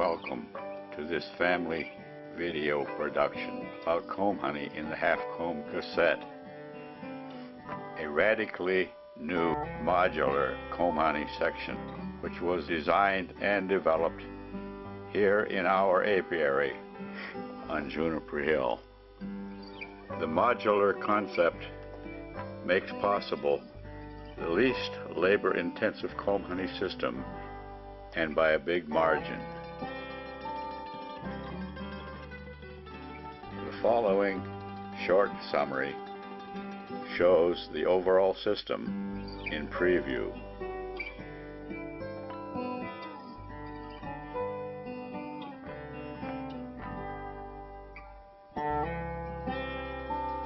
Welcome to this family video production about comb honey in the Halfcomb cassette, a radically new modular comb honey section which was designed and developed here in our apiary on Juniper Hill. The modular concept makes possible the least labor-intensive comb honey system, and by a big margin. The following short summary shows the overall system in preview.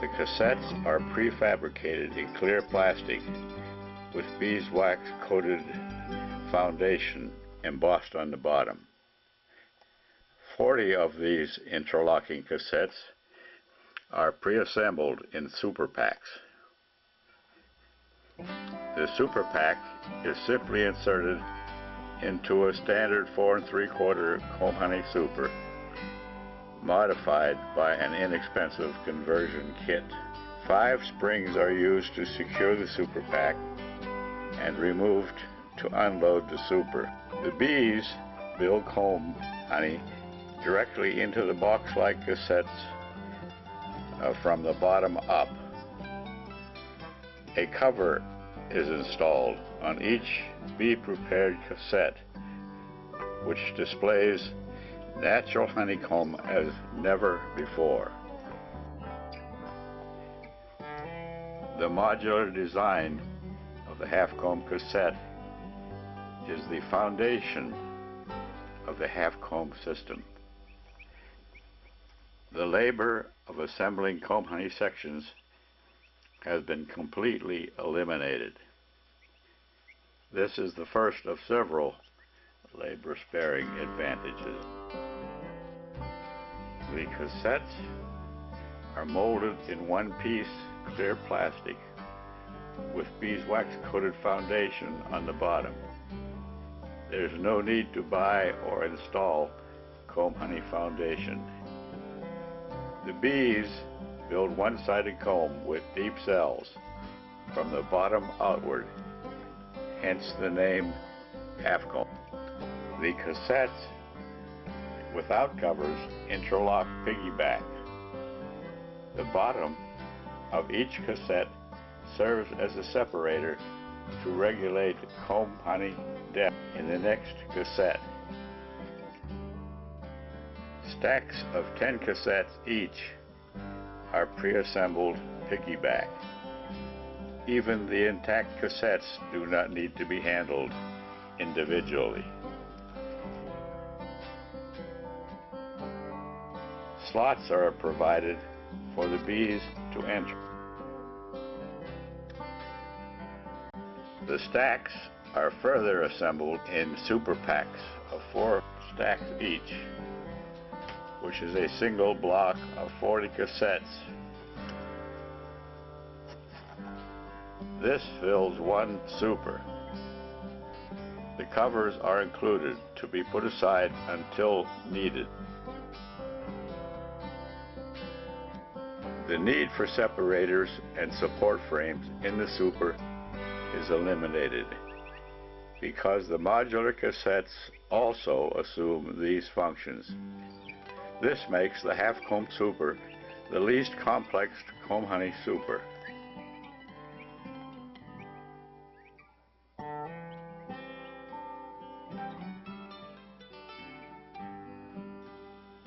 The cassettes are prefabricated in clear plastic with beeswax coated foundation embossed on the bottom. 40 of these interlocking cassettes are pre-assembled in super packs. The super pack is simply inserted into a standard 4 3/4 comb honey super, modified by an inexpensive conversion kit. 5 springs are used to secure the super pack and removed to unload the super. The bees build comb honey directly into the box-like cassettes from the bottom up. A cover is installed on each bee-prepared cassette, which displays natural honeycomb as never before. The modular design of the Halfcomb cassette is the foundation of the Halfcomb system. The labor of assembling comb honey sections has been completely eliminated. This is the first of several labor-sparing advantages. The cassettes are molded in one-piece clear plastic with beeswax coated foundation on the bottom. There's no need to buy or install comb honey foundation. The bees build one-sided comb with deep cells from the bottom outward, hence the name Halfcomb. The cassettes without covers interlock piggyback. The bottom of each cassette serves as a separator to regulate comb honey depth in the next cassette. Stacks of 10 cassettes each are pre-assembled piggyback. Even the intact cassettes do not need to be handled individually. Slots are provided for the bees to enter. The stacks are further assembled in super packs of 4 stacks each, which is a single block of 40 cassettes. This fills one super. The covers are included to be put aside until needed. The need for separators and support frames in the super is eliminated because the modular cassettes also assume these functions. This makes the Halfcomb super the least complex comb honey super.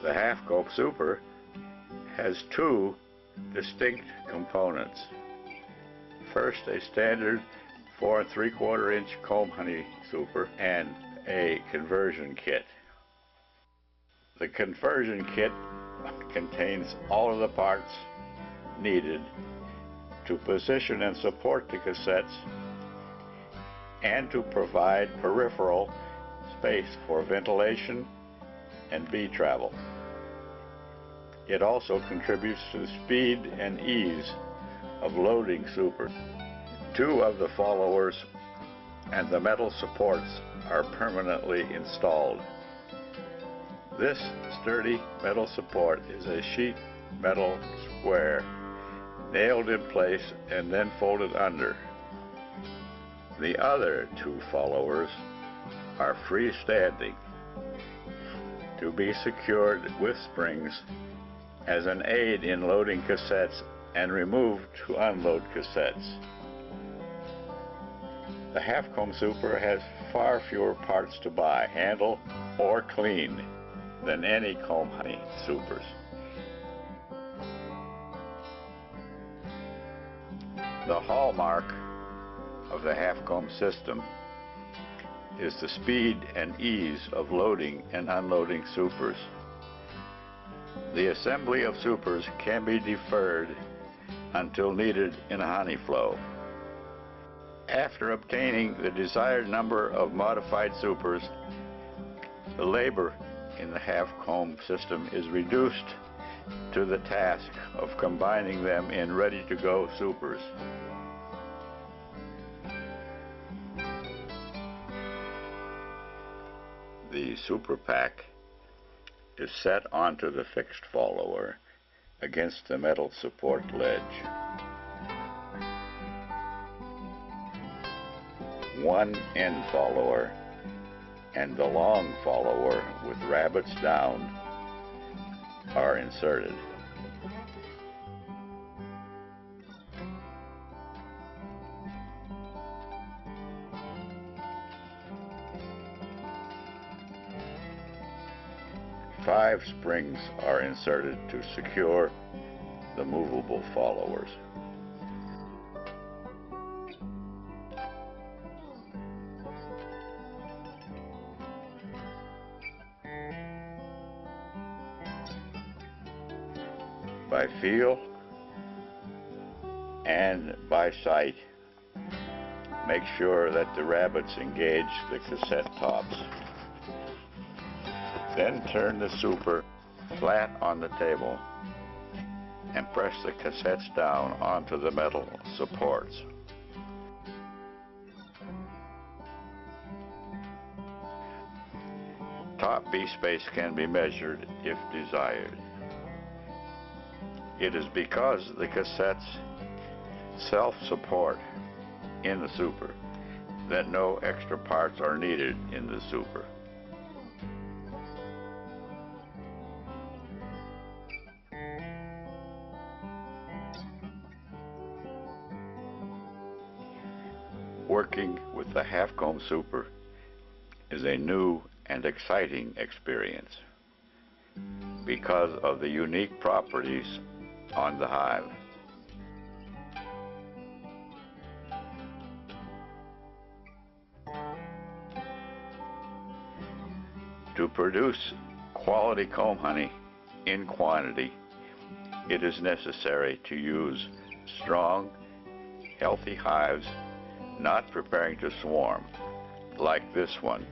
The Halfcomb super has 2 distinct components. First, a standard 4 3/4 inch comb honey super and a conversion kit. The conversion kit contains all of the parts needed to position and support the cassettes and to provide peripheral space for ventilation and bee travel. It also contributes to the speed and ease of loading super. 2 of the followers and the metal supports are permanently installed. This sturdy metal support is a sheet metal square nailed in place and then folded under. The other two followers are freestanding to be secured with springs as an aid in loading cassettes and removed to unload cassettes. The Halfcomb Super has far fewer parts to buy, handle, or clean than any comb honey supers. The hallmark of the Halfcomb system is the speed and ease of loading and unloading supers. The assembly of supers can be deferred until needed in a honey flow. After obtaining the desired number of modified supers, the labor in the Halfcomb system is reduced to the task of combining them in ready-to-go supers. The super pack is set onto the fixed follower against the metal support ledge. One end follower and the long follower with rabbets down are inserted. Five springs are inserted to secure the movable followers. By feel and by sight, make sure that the rabbets engage the cassette tops. Then turn the super flat on the table and press the cassettes down onto the metal supports. Top B space can be measured if desired. It is because the cassettes self-support in the super that no extra parts are needed in the super. Working with the Halfcomb Super is a new and exciting experience because of the unique properties on the Hive. To produce quality comb honey in quantity, it is necessary to use strong, healthy hives not preparing to swarm, like this one.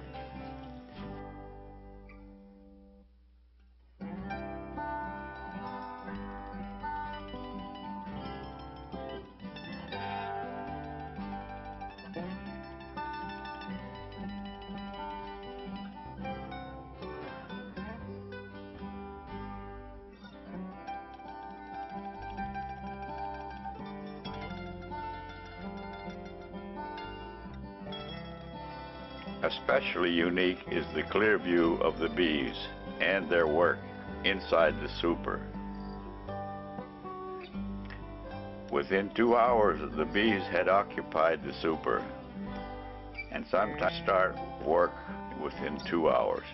Especially unique is the clear view of the bees and their work inside the super. Within 2 hours, the bees had occupied the super, and sometimes start work within 2 hours.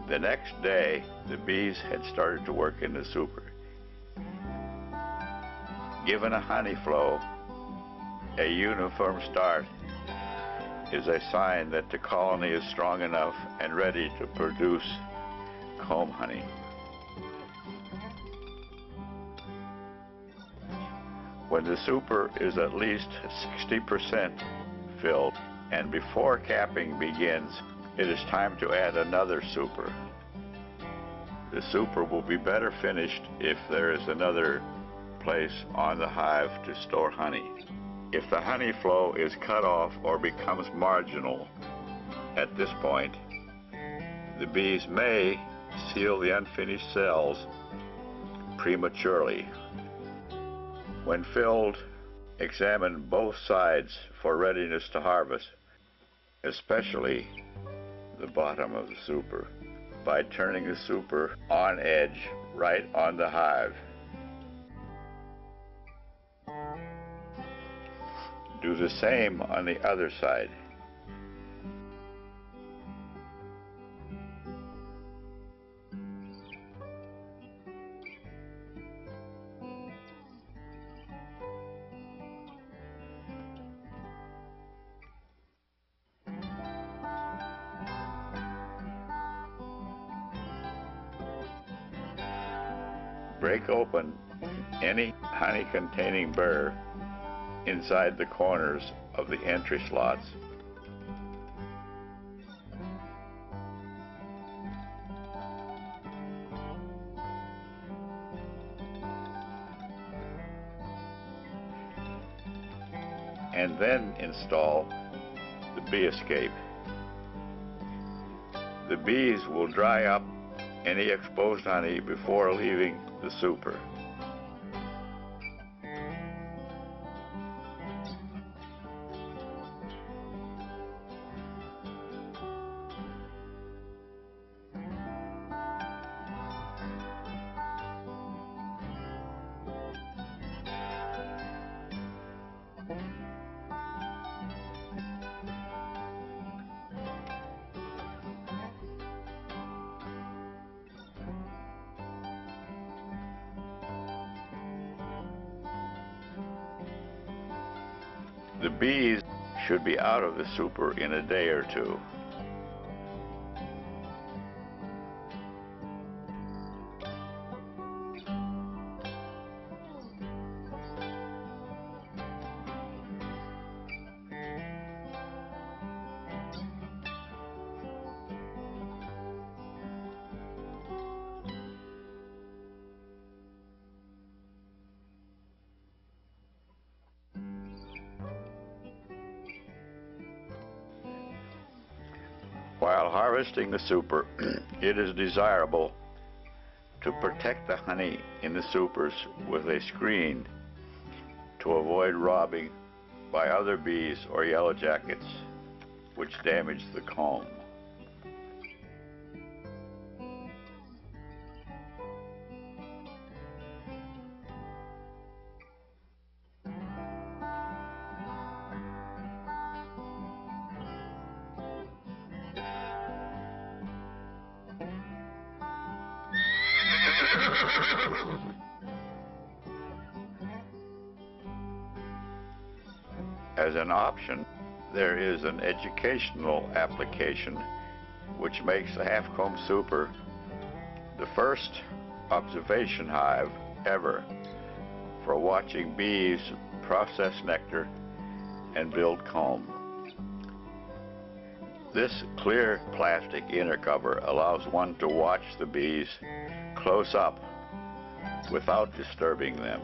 The next day, the bees had started to work in the super. Given a honey flow, a uniform start is a sign that the colony is strong enough and ready to produce comb honey. When the super is at least 60% filled and before capping begins, it is time to add another super. The super will be better finished if there is another place on the hive to store honey. If the honey flow is cut off or becomes marginal at this point, the bees may seal the unfinished cells prematurely. When filled, examine both sides for readiness to harvest, especially the bottom of the super, by turning the super on edge right on the hive. Do the same on the other side. Break open any honey-containing burr inside the corners of the entry slots. And then install the bee escape. The bees will dry up any exposed honey before leaving the super. The bees should be out of the super in a day or two. While harvesting the super, it is desirable to protect the honey in the supers with a screen to avoid robbing by other bees or yellow jackets, which damage the comb. As an option, there is an educational application which makes the Halfcomb super the first observation hive ever for watching bees process nectar and build comb. This clear plastic inner cover allows one to watch the bees close up without disturbing them.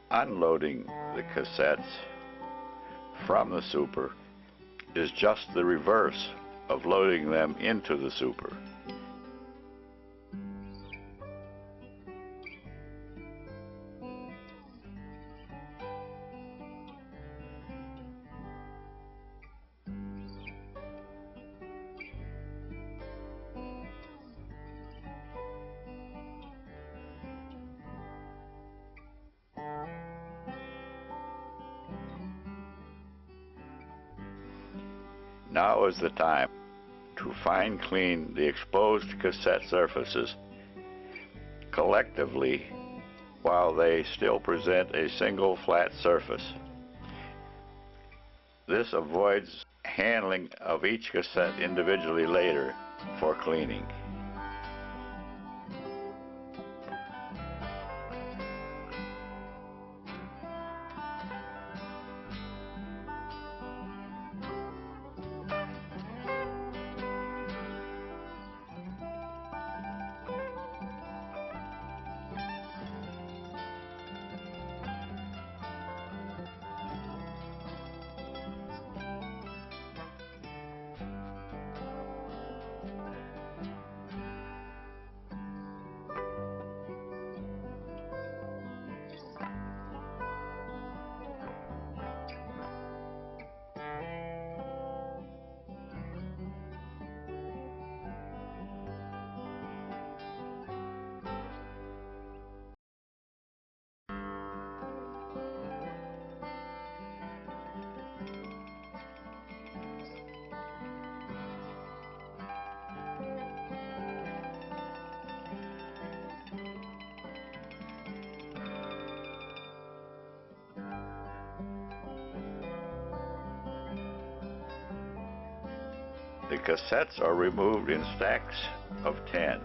Unloading the cassettes from the super is just the reverse of loading them into the super. Now is the time to fine clean the exposed cassette surfaces collectively while they still present a single flat surface. This avoids handling of each cassette individually later for cleaning. The cassettes are removed in stacks of 10.